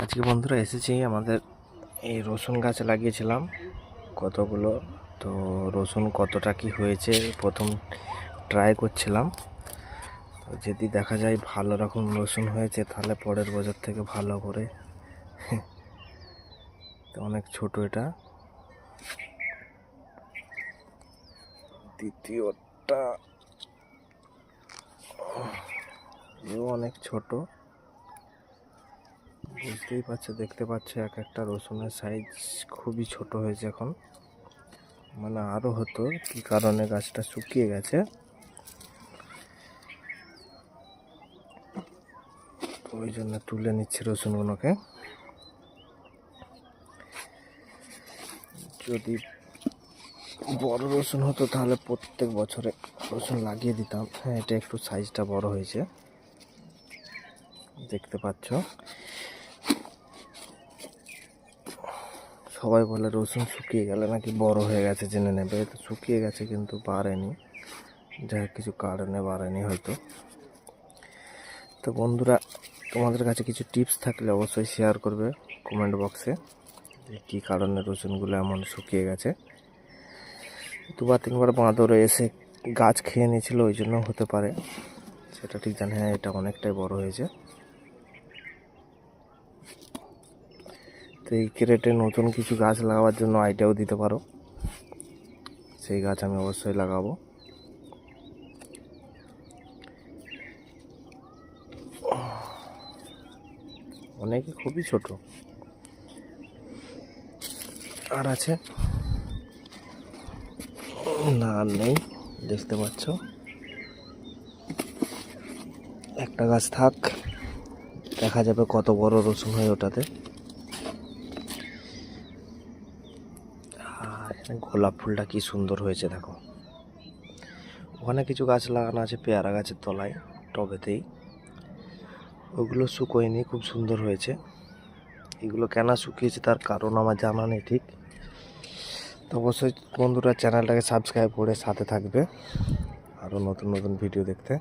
আজকে বন্ধুরা এসেছি আমাদের এই রসুন গাছ লাগিয়েছিলাম কতগুলো। তো রসুন কতটা কি হয়েছে প্রথম ট্রাই করছিলাম। তো যদি দেখা যায় ভালো রকম রসুন হয়েছে তাহলে পরের বছর থেকে ভালো করে। তো অনেক ছোট এটা, দ্বিতীয়টা এও অনেক ছোট। বুঝতেই পারছো, দেখতে পাচ্ছ এক একটা রসুনের সাইজ খুবই ছোট হয়েছে এখন, মানে আরও হতো, কি কারণে গাছটা শুকিয়ে গেছে। ওই জন্য তুলে নিচ্ছি রসুনগুলোকে। যদি বড় রসুন হতো তাহলে প্রত্যেক বছরে রসুন লাগিয়ে দিতাম। হ্যাঁ, এটা একটু সাইজটা বড় হয়েছে, দেখতে পাচ্ছ। সবাই বলে রসুন শুকিয়ে গেলে নাকি বড় হয়ে গেছে, জেনে নেবে। তো শুকিয়ে গেছে কিন্তু বাড়েনি, যা কিছু কারণে বাড়েনি হয়তো। তো বন্ধুরা, তোমাদের কাছে কিছু টিপস থাকলে অবশ্যই শেয়ার করবে কমেন্ট বক্সে, যে কী কারণে রসুনগুলো এমন শুকিয়ে গেছে। দুবার তিনবার বাঁদরে এসে গাছ খেয়ে নিয়েছিল, ওই জন্য হতে পারে, সেটা ঠিক জানি। হ্যাঁ, এটা অনেকটাই বড় হয়েছে। তো এই ক্রেটে নতুন কিছু গাছ লাগাবার জন্য আইডিয়াও দিতে পারো, সেই গাছ আমি অবশ্যই লাগাবো। অনেকে খুবই ছোট আর আছে, না আর নেই, দেখতে পাচ্ছ। একটা গাছ থাক, দেখা যাবে কত বড় রসুন হয় ওটাতে। আর গোলাপ ফুলটা কি সুন্দর হয়েছে দেখো। ওখানে কিছু গাছ লাগানো আছে পেয়ারা গাছের তলায়, টবেতেই, ওগুলো শুকোয়নি, খুব সুন্দর হয়েছে। এগুলো কেন শুকিয়েছে তার কারণ আমার জানা নেই ঠিক। তো অবশ্যই বন্ধুরা চ্যানেলটাকে সাবস্ক্রাইব করে সাথে থাকবে আরও নতুন নতুন ভিডিও দেখতে।